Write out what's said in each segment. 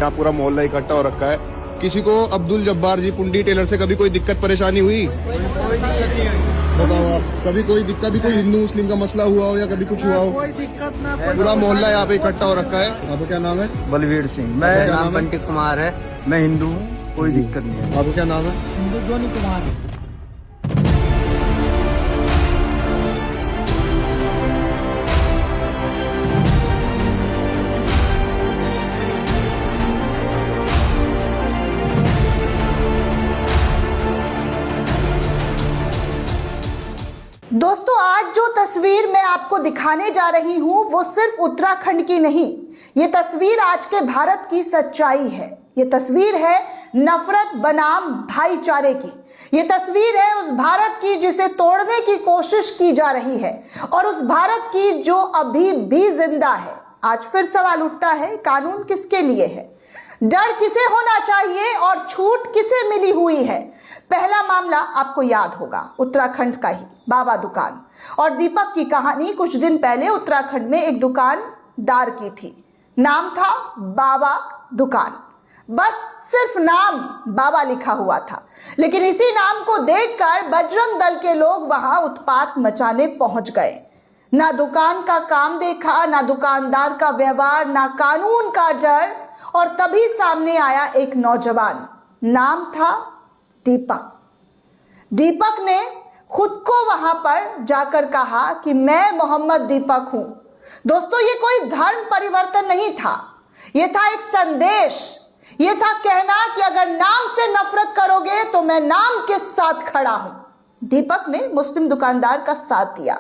यहाँ पूरा मोहल्ला इकट्ठा हो रखा है। किसी को अब्दुल जब्बार जी पुंडी टेलर से कभी कोई दिक्कत परेशानी हुई? बताओ आप, कभी कोई दिक्कत भी, कोई हिंदू मुस्लिम का मसला हुआ हो या कभी कुछ हुआ हो? कोई दिक्कत ना। पूरा मोहल्ला यहाँ पे इकट्ठा हो रखा है। आपका क्या नाम है? बलवीर सिंह। मैं नाम पंडित कुमार है। मैं हिंदू हूँ, कोई दिक्कत नहीं है। आपका क्या नाम है? हिंदू जोनी कुमार। दोस्तों, आज जो तस्वीर मैं आपको दिखाने जा रही हूं वो सिर्फ उत्तराखंड की नहीं, ये तस्वीर आज के भारत की सच्चाई है। ये तस्वीर है नफरत बनाम भाईचारे की। ये तस्वीर है उस भारत की जिसे तोड़ने की कोशिश की जा रही है और उस भारत की जो अभी भी जिंदा है। आज फिर सवाल उठता है, कानून किसके लिए है? डर किसे होना चाहिए और छूट किसे मिली हुई है? पहला मामला आपको याद होगा, उत्तराखंड का ही बाबा दुकान और दीपक की कहानी। कुछ दिन पहले उत्तराखंड में एक दुकानदार की थी, नाम था बाबा दुकान। बस सिर्फ नाम बाबा लिखा हुआ था, लेकिन इसी नाम को देखकर बजरंग दल के लोग वहां उत्पात मचाने पहुंच गए। ना दुकान का काम देखा, ना दुकानदार का व्यवहार, ना कानून का डर। और तभी सामने आया एक नौजवान, नाम था दीपक। दीपक ने खुद को वहां पर जाकर कहा कि मैं मोहम्मद दीपक हूं। दोस्तों, ये कोई धर्म परिवर्तन नहीं था, यह था एक संदेश। यह था कहना कि अगर नाम से नफरत करोगे तो मैं नाम के साथ खड़ा हूं। दीपक ने मुस्लिम दुकानदार का साथ दिया,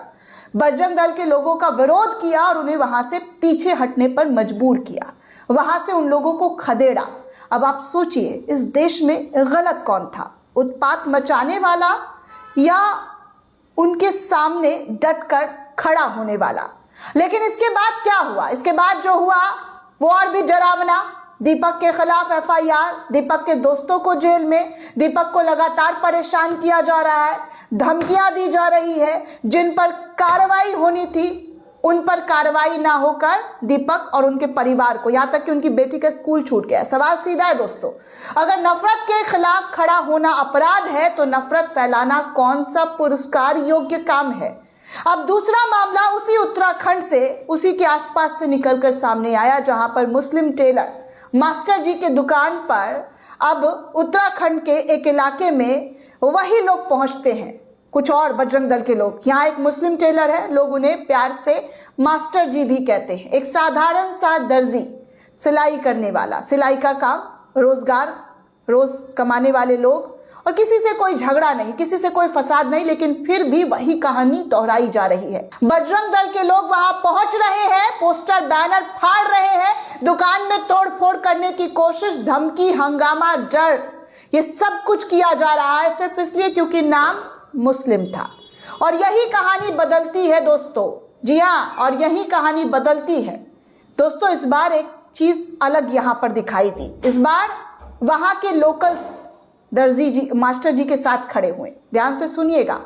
बजरंग दल के लोगों का विरोध किया और उन्हें वहां से पीछे हटने पर मजबूर किया, वहां से उन लोगों को खदेड़ा। अब आप सोचिए, इस देश में गलत कौन था, उत्पात मचाने वाला या उनके सामने डटकर खड़ा होने वाला? लेकिन इसके बाद क्या हुआ? इसके बाद जो हुआ वो और भी डरावना। दीपक के खिलाफ एफआईआर, दीपक के दोस्तों को जेल में, दीपक को लगातार परेशान किया जा रहा है, धमकियां दी जा रही है। जिन पर कार्रवाई होनी थी उन पर कार्रवाई ना होकर दीपक और उनके परिवार को, यहां तक कि उनकी बेटी का स्कूल छूट गया। सवाल सीधा है दोस्तों, अगर नफरत के खिलाफ खड़ा होना अपराध है तो नफरत फैलाना कौन सा पुरस्कार योग्य काम है? अब दूसरा मामला उसी उत्तराखंड से, उसी के आसपास से निकलकर सामने आया, जहां पर मुस्लिम टेलर मास्टर जी के दुकान पर अब उत्तराखंड के एक इलाके में वही लोग पहुंचते हैं, कुछ और बजरंग दल के लोग। यहाँ एक मुस्लिम टेलर है, लोग उन्हें प्यार से मास्टर जी भी कहते हैं। एक साधारण सा दर्जी, सिलाई करने वाला, सिलाई का काम, रोजगार, रोज कमाने वाले लोग, और किसी से कोई झगड़ा नहीं, किसी से कोई फसाद नहीं, लेकिन फिर भी वही कहानी दोहराई जा रही है। बजरंग दल के लोग वहां पहुंच रहे हैं, पोस्टर बैनर फाड़ रहे हैं, दुकान में तोड़फोड़ करने की कोशिश, धमकी, हंगामा, डर, ये सब कुछ किया जा रहा है सिर्फ इसलिए क्योंकि नाम मुस्लिम था। और यही कहानी बदलती है दोस्तों, जी हाँ, और यही कहानी बदलती है दोस्तों। इस बार एक चीज अलग यहां पर दिखाई दी। इस बार वहां के लोकल्स दर्जी जी, मास्टर जी के साथ खड़े हुए। ध्यान से सुनिएगा,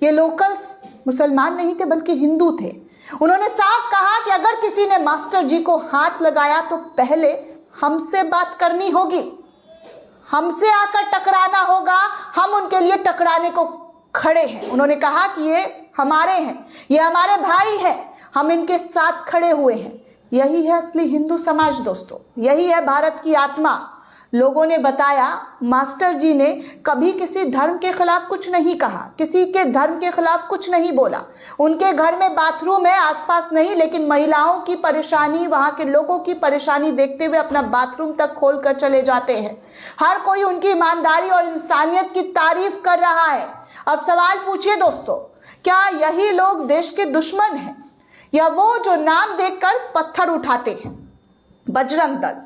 ये लोकल्स मुसलमान नहीं थे बल्कि हिंदू थे। उन्होंने साफ कहा कि अगर किसी ने मास्टर जी को हाथ लगाया तो पहले हमसे बात करनी होगी, हमसे आकर टकराना होगा, हम उनके लिए टकराने को खड़े हैं। उन्होंने कहा कि ये हमारे हैं, ये हमारे भाई हैं, हम इनके साथ खड़े हुए हैं। यही है असली हिंदू समाज दोस्तों, यही है भारत की आत्मा। लोगों ने बताया मास्टर जी ने कभी किसी धर्म के खिलाफ कुछ नहीं कहा, किसी के धर्म के खिलाफ कुछ नहीं बोला। उनके घर में बाथरूम है, आसपास नहीं, लेकिन महिलाओं की परेशानी, वहां के लोगों की परेशानी देखते हुए अपना बाथरूम तक खोल कर चले जाते हैं। हर कोई उनकी ईमानदारी और इंसानियत की तारीफ कर रहा है। अब सवाल पूछिए दोस्तों, क्या यही लोग देश के दुश्मन हैं या वो जो नाम देखकर पत्थर उठाते हैं? बजरंग दल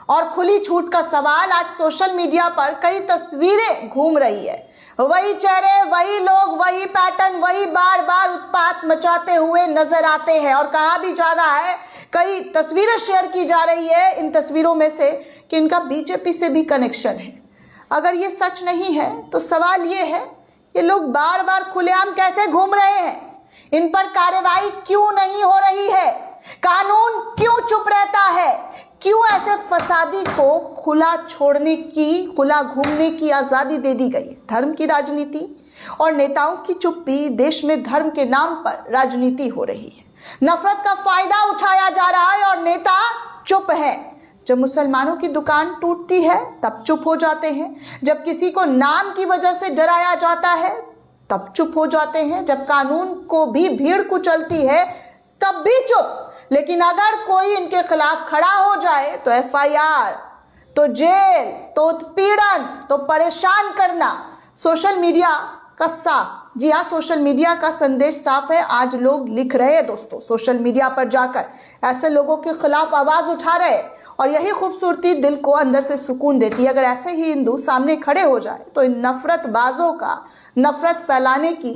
और खुली छूट का सवाल। आज सोशल मीडिया पर कई तस्वीरें घूम रही है, वही चेहरे, वही लोग, वही पैटर्न, वही बार बार उत्पात मचाते हुए नजर आते हैं। और कहा भी जा रहा है, कई तस्वीरें शेयर की जा रही है इन तस्वीरों में से कि इनका बीजेपी से भी कनेक्शन है। अगर ये सच नहीं है तो सवाल ये है, ये लोग बार बार खुलेआम कैसे घूम रहे हैं? इन पर कार्रवाई क्यों नहीं हो रही है? कानून क्यों चुप रहता है? क्यों ऐसे फसादी को खुला छोड़ने की, खुला घूमने की आजादी दे दी गई? धर्म की राजनीति और नेताओं की चुप्पी, देश में धर्म के नाम पर राजनीति हो रही है, नफरत का फायदा उठाया जा रहा है और नेता चुप है। जब मुसलमानों की दुकान टूटती है तब चुप हो जाते हैं, जब किसी को नाम की वजह से डराया जाता है तब चुप हो जाते हैं, जब कानून को भी भीड़ कुचलती है तब भी चुप। लेकिन अगर कोई इनके खिलाफ खड़ा हो जाए तो एफआईआर, तो जेल, तो उत्पीड़न, तो परेशान करना। सोशल मीडिया का साफ, जी हाँ, सोशल मीडिया का संदेश साफ है। आज लोग लिख रहे हैं दोस्तों, सोशल मीडिया पर जाकर ऐसे लोगों के खिलाफ आवाज उठा रहे हैं और यही खूबसूरती दिल को अंदर से सुकून देती है। अगर ऐसे ही हिंदू सामने खड़े हो जाए तो इन नफरतबाजों का नफरत फैलाने की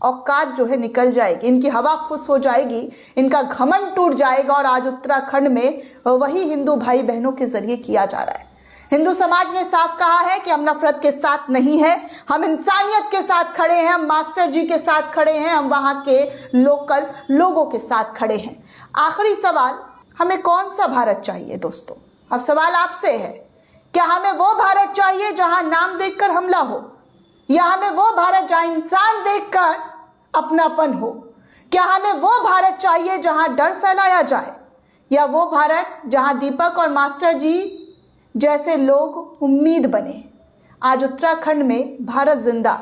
औकात जो है निकल जाएगी, इनकी हवा फुस हो जाएगी, इनका घमंड टूट जाएगा। और आज उत्तराखंड में वही हिंदू भाई बहनों के जरिए किया जा रहा है। हिंदू समाज ने साफ कहा है कि हम नफरत के साथ नहीं है, हम इंसानियत के साथ खड़े हैं, हम मास्टर जी के साथ खड़े हैं, हम वहां के लोकल लोगों के साथ खड़े हैं। आखिरी सवाल, हमें कौन सा भारत चाहिए दोस्तों? अब सवाल आपसे है, क्या हमें वो भारत चाहिए जहां नाम देखकर हमला हो, या हमें वो भारत जहां इंसान देखकर अपनापन हो? क्या हमें वो भारत चाहिए जहां डर फैलाया जाए, या वो भारत जहां दीपक और मास्टर जी जैसे लोग उम्मीद बने? आज उत्तराखंड में भारत जिंदा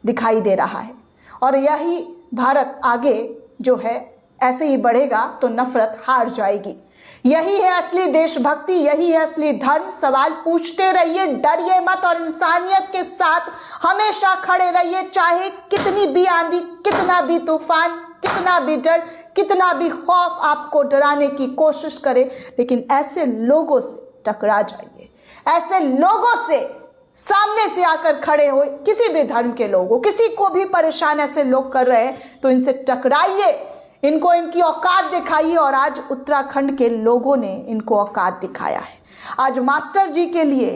दिखाई दे रहा है और यही भारत आगे जो है ऐसे ही बढ़ेगा तो नफरत हार जाएगी। यही है असली देशभक्ति, यही है असली धर्म। सवाल पूछते रहिए, डरिए मत और इंसानियत के साथ हमेशा खड़े रहिए। चाहे कितनी भी आंधी, कितना भी तूफान, कितना भी डर, कितना भी खौफ आपको डराने की कोशिश करे, लेकिन ऐसे लोगों से टकरा जाइए। ऐसे लोगों से सामने से आकर खड़े हो, किसी भी धर्म के लोगों, किसी को भी परेशान ऐसे लोग कर रहे हैं तो इनसे टकराइए, इनको इनकी औकात दिखाइए। और आज उत्तराखंड के लोगों ने इनको औकात दिखाया है। आज मास्टर जी के लिए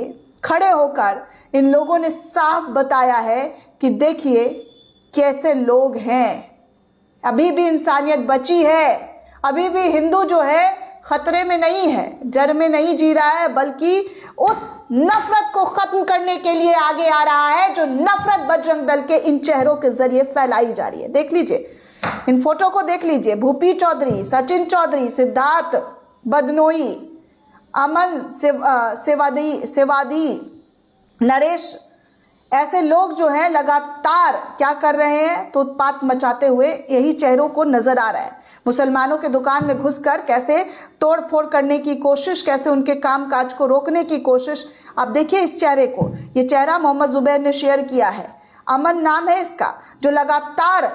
खड़े होकर इन लोगों ने साफ बताया है कि देखिए कैसे लोग हैं, अभी भी इंसानियत बची है, अभी भी हिंदू जो है खतरे में नहीं है, जड़ में नहीं जी रहा है, बल्कि उस नफरत को खत्म करने के लिए आगे आ रहा है जो नफरत बजरंग दल के इन चेहरों के जरिए फैलाई जा रही है। देख लीजिए, इन फोटो को देख लीजिए। भूपी चौधरी, सचिन चौधरी, सिद्धार्थ बदनोई, अमन सेवादी, नरेश, ऐसे लोग जो हैं लगातार क्या कर रहे हैं तो उत्पात मचाते हुए यही चेहरों को नजर आ रहा है। मुसलमानों के दुकान में घुसकर कैसे तोड़ फोड़ करने की कोशिश, कैसे उनके कामकाज को रोकने की कोशिश। आप देखिए इस चेहरे को, ये चेहरा मोहम्मद जुबैर ने शेयर किया है, अमन नाम है इसका, जो लगातार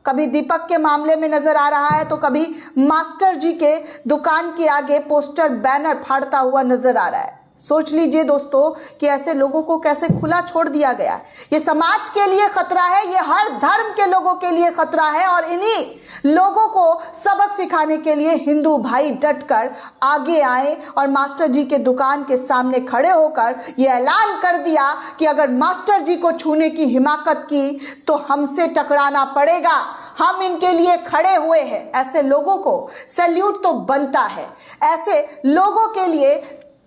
कभी दीपक के मामले में नजर आ रहा है तो कभी मास्टर जी के दुकान के आगे पोस्टर बैनर फाड़ता हुआ नजर आ रहा है। सोच लीजिए दोस्तों कि ऐसे लोगों को कैसे खुला छोड़ दिया गया है। ये समाज के लिए खतरा है, ये हर धर्म के लोगों के लिए खतरा है और इन्हीं लोगों को सबक सिखाने के लिए हिंदू भाई डटकर आगे आए और मास्टर जी के दुकान के सामने खड़े होकर ये ऐलान कर दिया कि अगर मास्टर जी को छूने की हिमाकत की तो हमसे टकराना पड़ेगा, हम इनके लिए खड़े हुए हैं। ऐसे लोगों को सैल्यूट तो बनता है, ऐसे लोगों के लिए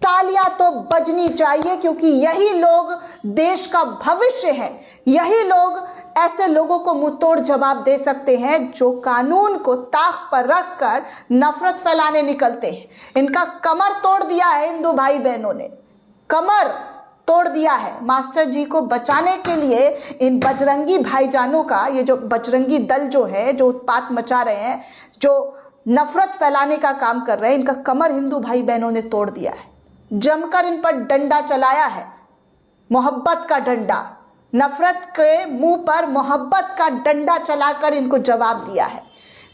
तालियां तो बजनी चाहिए, क्योंकि यही लोग देश का भविष्य है। यही लोग ऐसे लोगों को मुंहतोड़ जवाब दे सकते हैं जो कानून को ताक पर रखकर नफरत फैलाने निकलते हैं। इनका कमर तोड़ दिया है हिंदू भाई बहनों ने, कमर तोड़ दिया है। मास्टर जी को बचाने के लिए इन बजरंगी भाईजानों का, ये जो बजरंगी दल जो है, जो उत्पात मचा रहे हैं, जो नफरत फैलाने का काम कर रहे हैं, इनका कमर हिंदू भाई बहनों ने तोड़ दिया है। जमकर इन पर डंडा चलाया है, मोहब्बत का डंडा, नफरत के मुंह पर मोहब्बत का डंडा चलाकर इनको जवाब दिया है।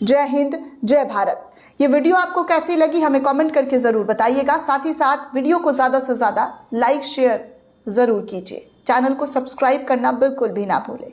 जय हिंद, जय भारत। ये वीडियो आपको कैसी लगी हमें कमेंट करके जरूर बताइएगा। साथ ही साथ वीडियो को ज्यादा से ज्यादा लाइक शेयर जरूर कीजिए। चैनल को सब्सक्राइब करना बिल्कुल भी ना भूलें।